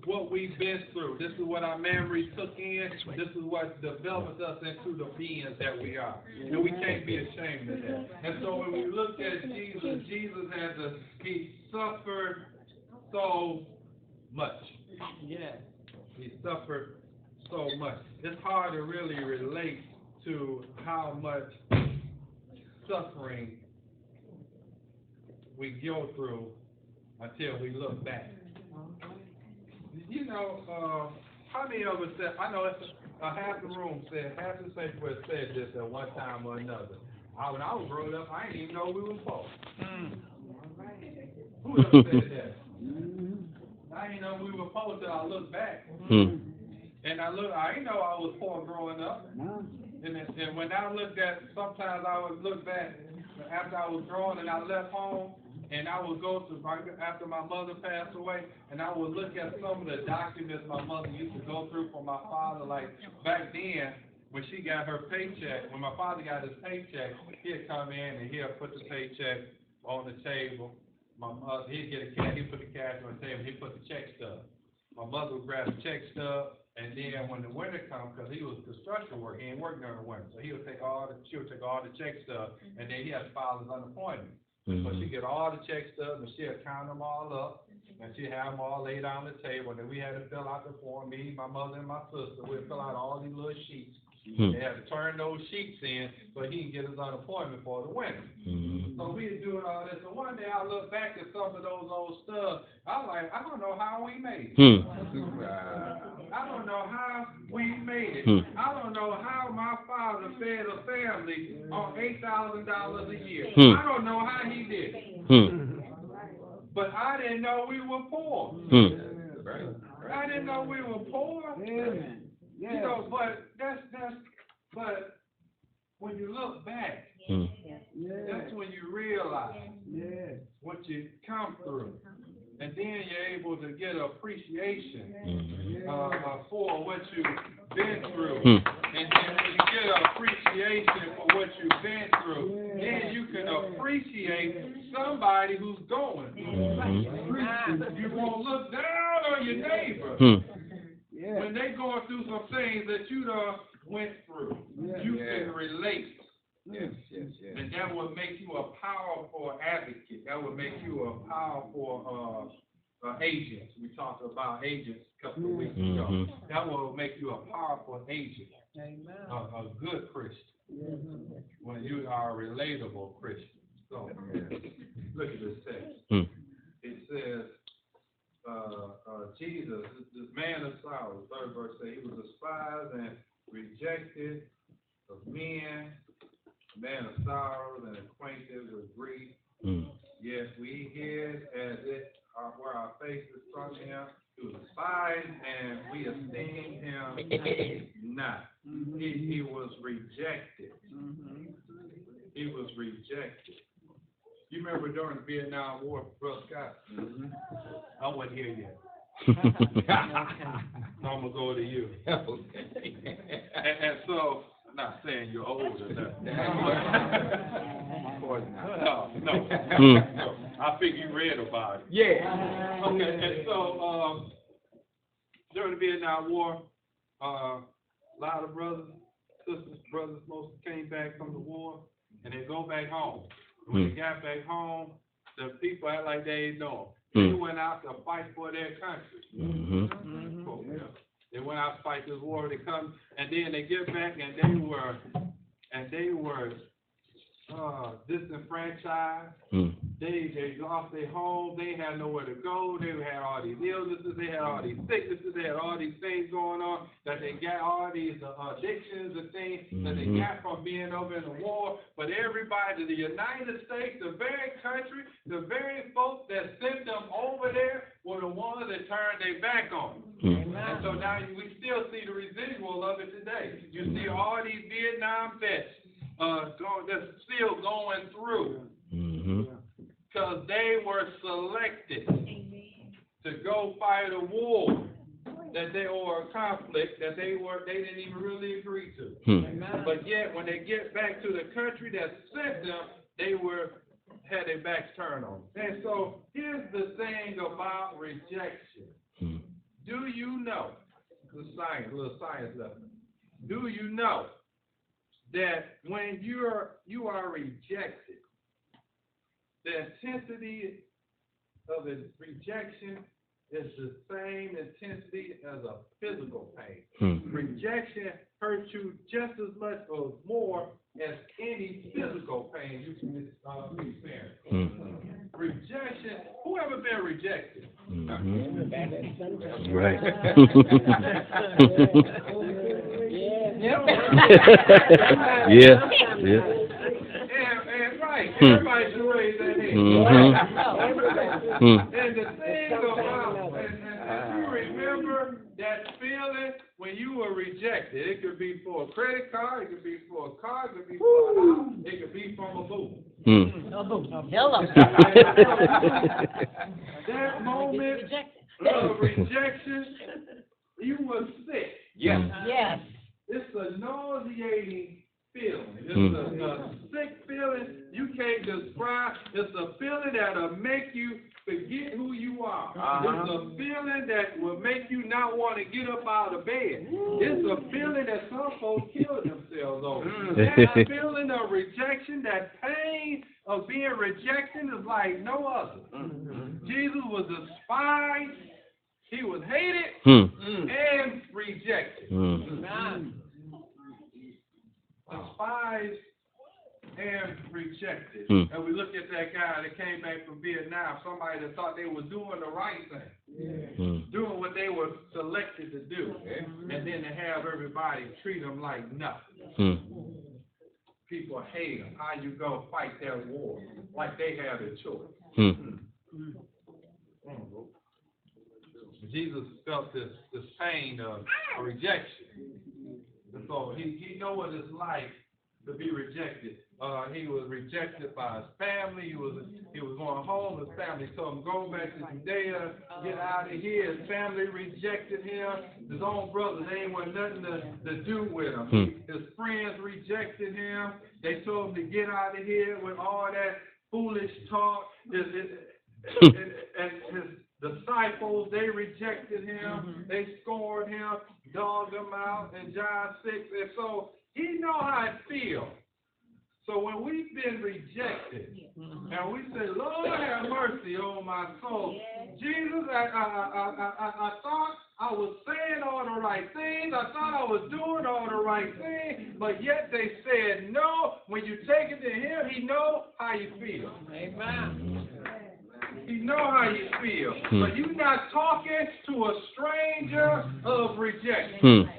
what we've been through. This is what our memories took in. This is what developed us into the beings that we are. And we can't be ashamed of that. And so when we look at Jesus, he suffered so much. Yeah. He suffered so much. It's hard to really relate to how much suffering we go through until we look back. You know, how many of us said, I know it's half the room said, half the sanctuary said this at one time or another. When I was growing up, I didn't even know we were poor. Who else said that? I didn't know we were poor till I looked back. And I didn't know I was poor growing up. And when I looked at, sometimes I would look back after I was grown and I left home, and I would go to, after my mother passed away, and I would look at some of the documents my mother used to go through for my father. Like back then, when she got her paycheck, when my father got his paycheck, he'd come in and he'd put the paycheck on the table. My mother, he'd get a cash, he'd put the cash on the table, he'd put the check stub. My mother would grab the check stub, and then when the winter comes, because he was construction work, he ain't working during the winter, so she would take all the check stub, and then he had to file his unemployment. So she'd get all the check stubs, and she'd count them all up, and she'd have them all laid on the table, and then we had to fill out the form, me, my mother, and my sister. We'd fill out all these little sheets. They had to turn those sheets in so he can get his unemployment for the winter. So we were doing all this. And one day I look back at some of those old stuff. I'm like, I don't know how we made it. I don't know how we made it. I don't know how my father fed a family on $8,000 a year. I don't know how he did it. But I didn't know we were poor. I didn't know we were poor. You know, but but when you look back, that's when you realize what you come through. And then you're able to get appreciation for what you've been through. And then when you get appreciation for what you've been through, then you can appreciate somebody who's going through. You won't look down on your neighbor. When they're going through some things that you done went through, you can relate. And that will make you a powerful advocate. That will make you a powerful agent. We talked about agents a couple of weeks ago. That will make you a powerful agent, a good Christian, when you are a relatable Christian. So, look at this text. It says, Jesus, this man of sorrows, third verse says, he was despised and rejected of men, a man of sorrows and acquainted with grief. Yes, we hid as it were our faces from him. He was despised and we esteemed him not. He was rejected. He was rejected. You remember during the Vietnam War, Brother Scott? I wasn't here yet. So I'm going to go to you. And so, I'm not saying you're old or nothing. Of course not. No. I figure you read about it. Yeah. Okay, and so during the Vietnam War, a lot of brothers, sisters, brothers, most came back from the war, and they go back home. When they got back home, the people act like they didn't know them. They went out to fight for their country. They went out to fight this war. They come, and then they get back, and they were disenfranchised. They lost their home. They had nowhere to go. They had all these illnesses. They had all these sicknesses. They had all these things going on that they got, all these addictions and things that they got from being over in the war. But everybody, the United States, the very country, the very folks that sent them over there were the ones that turned their back on them. And so now we still see the residual of it today. You see all these Vietnam vets that's still going through. Because they were selected to go fight a war or a conflict that they didn't even really agree to. But yet, when they get back to the country that sent them, they had their backs turned on. And so here's the thing about rejection. Do you know, the science, little science lesson. Do you know that when you are rejected, the intensity of the rejection is the same intensity as a physical pain. Rejection hurts you just as much or more as any physical pain you can experience. Rejection, who ever been rejected? Right. Yeah. And right, everybody should raise their hand. And the thing about, and you remember that feeling when you were rejected. It could be for a credit card, it could be for a car, it could be for a house, it could be from a boo. Hello. That moment of rejection, you were sick. Yes. Yes. It's a nauseating feeling. It's a sick feeling you can't describe. It's a feeling that'll make you forget who you are. It's a feeling that will make you not want to get up out of bed. It's a feeling that some folks kill themselves over. That feeling of rejection, that pain of being rejected is like no other. Jesus was despised, he was hated, and rejected. Despised and rejected. And we look at that guy that came back from Vietnam, somebody that thought they were doing the right thing, doing what they were selected to do, and then to have everybody treat them like nothing. People hate them. How you go fight that war like they have a choice? Jesus felt this pain of rejection. And so he know what it's like to be rejected. He was rejected by his family. He was going home. His family told him, go back to Judea, get out of here. His family rejected him. His own brothers, they ain't want nothing to do with him. His friends rejected him. They told him to get out of here with all that foolish talk. And his disciples, they rejected him. They scorned him, dogged him out in John 6. And so he know how it feels. So when we've been rejected, and we say, Lord, have mercy on my soul. Jesus, I thought I was saying all the right things. I thought I was doing all the right things. But yet they said no. When you take it to him, he know how you feel. Amen. He know how you feel. But you're not talking to a stranger of rejection.